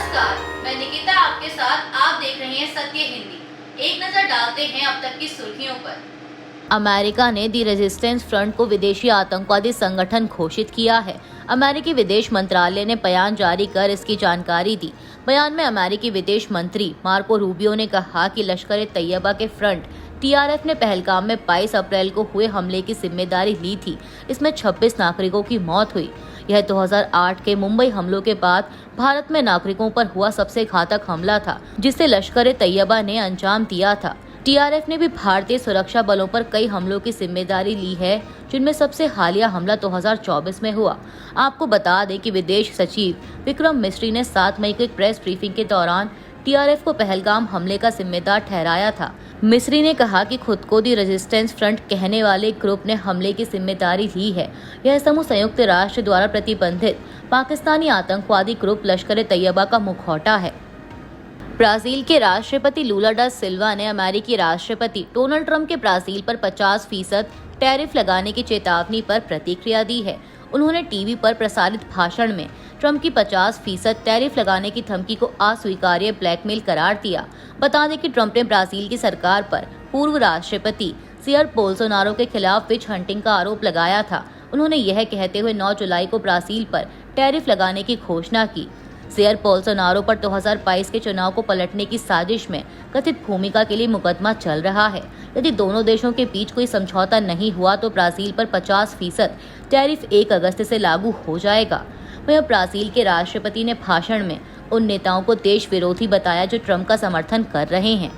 नमस्कार, मैं निकिता आपके साथ। आप देख रहे हैं सत्य हिंदी। एक नजर डालते हैं अब तक की सुर्खियों पर। अमेरिका ने दी रेजिस्टेंस फ्रंट को विदेशी आतंकवादी संगठन घोषित किया है। अमेरिकी विदेश मंत्रालय ने बयान जारी कर इसकी जानकारी दी। बयान में अमेरिकी विदेश मंत्री मार्को रूबियो ने कहा कि लश्कर ए तैयबा के फ्रंट टीआरएफ ने पहलगाम में 22 अप्रैल को हुए हमले की जिम्मेदारी ली थी। इसमें 26 नागरिकों की मौत हुई। यह 2008 के मुंबई हमलों के बाद भारत में नागरिकों पर हुआ सबसे घातक हमला था, जिसे लश्कर ए तैयबा ने अंजाम दिया था। टीआरएफ ने भी भारतीय सुरक्षा बलों पर कई हमलों की जिम्मेदारी ली है, जिनमें सबसे हालिया हमला 2024 में हुआ। आपको बता दें कि विदेश सचिव विक्रम मिस्री ने 7 मई को एक प्रेस ब्रीफिंग के दौरान टीआरएफ को पहलगाम हमले का जिम्मेदार ठहराया था। मिस्री ने कहा कि खुद को दी रेजिस्टेंस फ्रंट कहने वाले ग्रुप ने हमले की जिम्मेदारी ली है। यह समूह संयुक्त राष्ट्र द्वारा प्रतिबंधित पाकिस्तानी आतंकवादी ग्रुप लश्कर ए तैयबा का मुखौटा है। ब्राजील के राष्ट्रपति लूला डा सिल्वा ने अमेरिकी राष्ट्रपति डोनाल्ड ट्रंप के ब्राजील पर 50% टैरिफ लगाने की चेतावनी पर प्रतिक्रिया दी है। उन्होंने टीवी पर प्रसारित भाषण में ट्रंप की 50% टैरिफ लगाने की धमकी को अस्वीकार्य ब्लैकमेल करार दिया। बता दें कि ट्रंप ने ब्राजील की सरकार पर पूर्व राष्ट्रपति सियर बोल्सोनारो के खिलाफ विच हंटिंग का आरोप लगाया था। उन्होंने यह कहते हुए 9 जुलाई को ब्राजील पर टैरिफ लगाने की घोषणा की। सियर बोल्सोनारो पर 2022 के चुनाव को पलटने की साजिश में कथित भूमिका के लिए मुकदमा चल रहा है। यदि दोनों देशों के बीच कोई समझौता नहीं हुआ तो ब्राजील पर 50% टैरिफ 1 अगस्त से लागू हो जाएगा। वहीं ब्राजील के राष्ट्रपति ने भाषण में उन नेताओं को देश विरोधी बताया जो ट्रंप का समर्थन कर रहे हैं।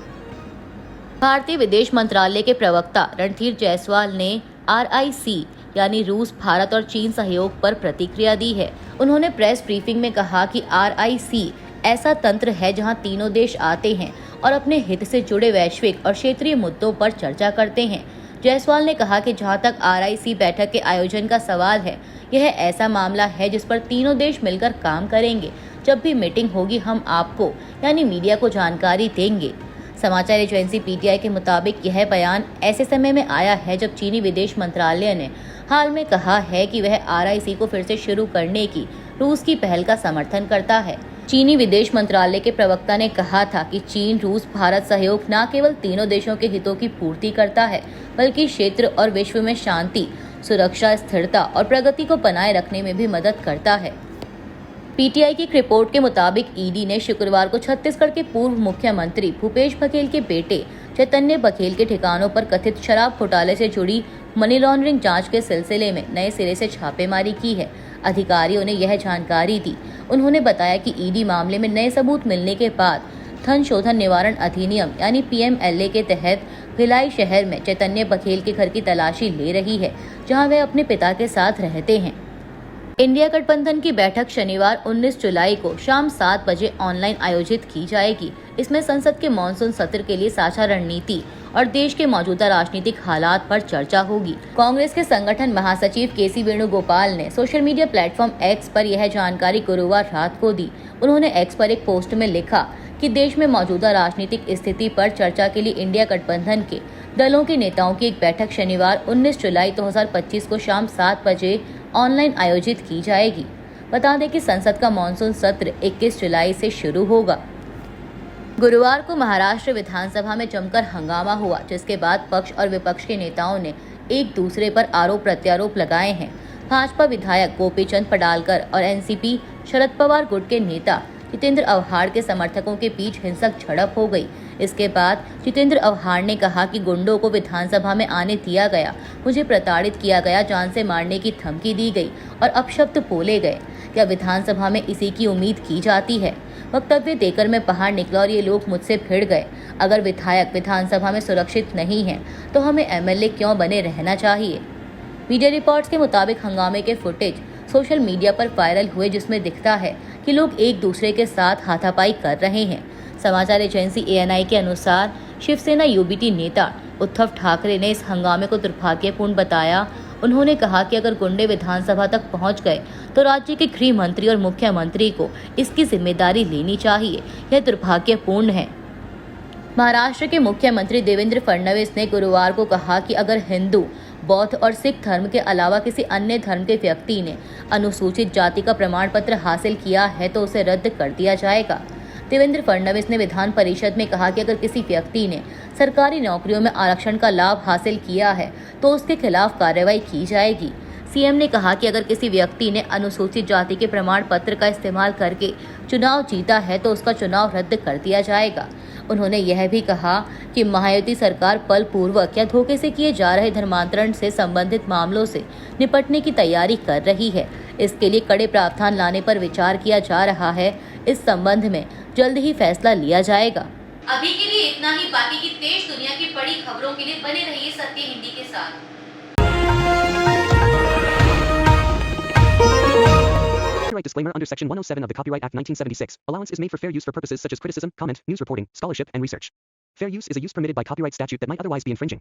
भारतीय विदेश मंत्रालय के प्रवक्ता रणधीर जायसवाल ने RIC यानी रूस, भारत और चीन सहयोग पर प्रतिक्रिया दी है। उन्होंने प्रेस ब्रीफिंग में कहा कि RIC ऐसा तंत्र है जहां तीनों देश आते हैं और अपने हित से जुड़े वैश्विक और क्षेत्रीय मुद्दों पर चर्चा करते हैं। जायसवाल ने कहा कि जहां तक RIC बैठक के आयोजन का सवाल है, यह ऐसा मामला है जिस पर तीनों देश मिलकर काम करेंगे। जब भी मीटिंग होगी हम आपको यानी मीडिया को जानकारी देंगे। समाचार एजेंसी PTI के मुताबिक यह बयान ऐसे समय में आया है जब चीनी विदेश मंत्रालय ने हाल में कहा है कि वह RIC को फिर से शुरू करने की रूस की पहल का समर्थन करता है। चीनी विदेश मंत्रालय के प्रवक्ता ने कहा था कि चीन रूस भारत सहयोग न केवल तीनों देशों के हितों की पूर्ति करता है, बल्कि क्षेत्र और विश्व में शांति, सुरक्षा, स्थिरता और प्रगति को बनाए रखने में भी मदद करता है। PTI की एक रिपोर्ट के मुताबिक ED ने शुक्रवार को छत्तीसगढ़ के पूर्व मुख्यमंत्री भूपेश बघेल के बेटे चैतन्य बघेल के ठिकानों पर कथित शराब घोटाले से जुड़ी मनी लॉन्ड्रिंग जांच के सिलसिले में नए सिरे से छापेमारी की है। अधिकारियों ने यह जानकारी दी। उन्होंने बताया कि ED मामले में नए सबूत मिलने के बाद धन शोधन निवारण अधिनियम यानी PMLA के तहत भिलाई शहर में चैतन्य बघेल के घर की तलाशी ले रही है, जहां वह अपने पिता के साथ रहते हैं। इंडिया गठबंधन की बैठक शनिवार 19 जुलाई को शाम 7 बजे ऑनलाइन आयोजित की जाएगी। इसमें संसद के मॉनसून सत्र के लिए साझा रणनीति और देश के मौजूदा राजनीतिक हालात पर चर्चा होगी। कांग्रेस के संगठन महासचिव KC वेणुगोपाल ने सोशल मीडिया प्लेटफॉर्म X पर यह जानकारी गुरुवार रात को दी। उन्होंने X पर एक पोस्ट में लिखा कि देश में मौजूदा राजनीतिक स्थिति पर चर्चा के लिए इंडिया गठबंधन के दलों के नेताओं की एक बैठक शनिवार 19 जुलाई 2025 को शाम 7 बजे ऑनलाइन आयोजित की जाएगी। बता दें कि संसद का मॉनसून सत्र 21 जुलाई से शुरू होगा। गुरुवार को महाराष्ट्र विधानसभा में जमकर हंगामा हुआ, जिसके बाद पक्ष और विपक्ष के नेताओं ने एक दूसरे पर आरोप प्रत्यारोप लगाए हैं। भाजपा विधायक गोपीचंद पडालकर और NCP शरद पवार गुट के नेता जितेंद्र अवहाड़ के समर्थकों के बीच हिंसक झड़प हो गई। इसके बाद जितेंद्र अवहाड़ ने कहा कि गुंडों को विधानसभा में आने दिया गया, मुझे प्रताड़ित किया गया, जान से मारने की धमकी दी गई और अपशब्द बोले गए। क्या विधानसभा में इसी की उम्मीद की जाती है? वक्तव्य देकर मैं बाहर निकला और ये लोग मुझसे भिड़ गए। अगर विधायक विधानसभा में सुरक्षित नहीं है तो हमें MLA क्यों बने रहना चाहिए? मीडिया रिपोर्ट्स के मुताबिक हंगामे के फुटेज सोशल मीडिया पर वायरल हुए, जिसमें दिखता है कि लोग एक दूसरे के साथ हाथापाई कर रहे हैं। समाचार एजेंसी ANI के अनुसार शिवसेना UBT नेता उद्धव ठाकरे ने इस हंगामे को दुर्भाग्यपूर्ण बताया। उन्होंने कहा कि अगर गुंडे विधानसभा तक पहुंच गए तो राज्य के गृह मंत्री और मुख्यमंत्री को इसकी जिम्मेदारी लेनी चाहिए। यह दुर्भाग्यपूर्ण है। महाराष्ट्र के मुख्यमंत्री देवेंद्र फडणवीस ने गुरुवार को कहा कि अगर हिंदू बौद्ध और सिख धर्म के अलावा किसी अन्य धर्म के व्यक्ति ने अनुसूचित जाति का प्रमाण पत्र हासिल किया है तो उसे रद्द कर दिया जाएगा। देवेंद्र फडणवीस ने विधान परिषद में कहा कि अगर किसी व्यक्ति ने सरकारी नौकरियों में आरक्षण का लाभ हासिल किया है तो उसके खिलाफ कार्रवाई की जाएगी। सीएम ने कहा कि अगर किसी व्यक्ति ने अनुसूचित जाति के प्रमाण पत्र का इस्तेमाल करके चुनाव जीता है तो उसका चुनाव रद्द कर दिया जाएगा। उन्होंने यह भी कहा कि महायुति सरकार बलपूर्वक या धोखे से किए जा रहे धर्मांतरण से संबंधित मामलों से निपटने की तैयारी कर रही है। इसके लिए कड़े प्रावधान लाने पर विचार किया जा रहा है। इस संबंध में जल्द ही फैसला लिया जाएगा। अभी के लिए इतना ही। बाकी की देश दुनिया की बड़ी खबरों के लिए बने रहिए सत्य हिंदी के साथ। Copyright disclaimer under Section 107 of the Copyright Act 1976. Allowance is made for fair use for purposes such as criticism, comment, news reporting, scholarship, and research. Fair use is a use permitted by copyright statute that might otherwise be infringing.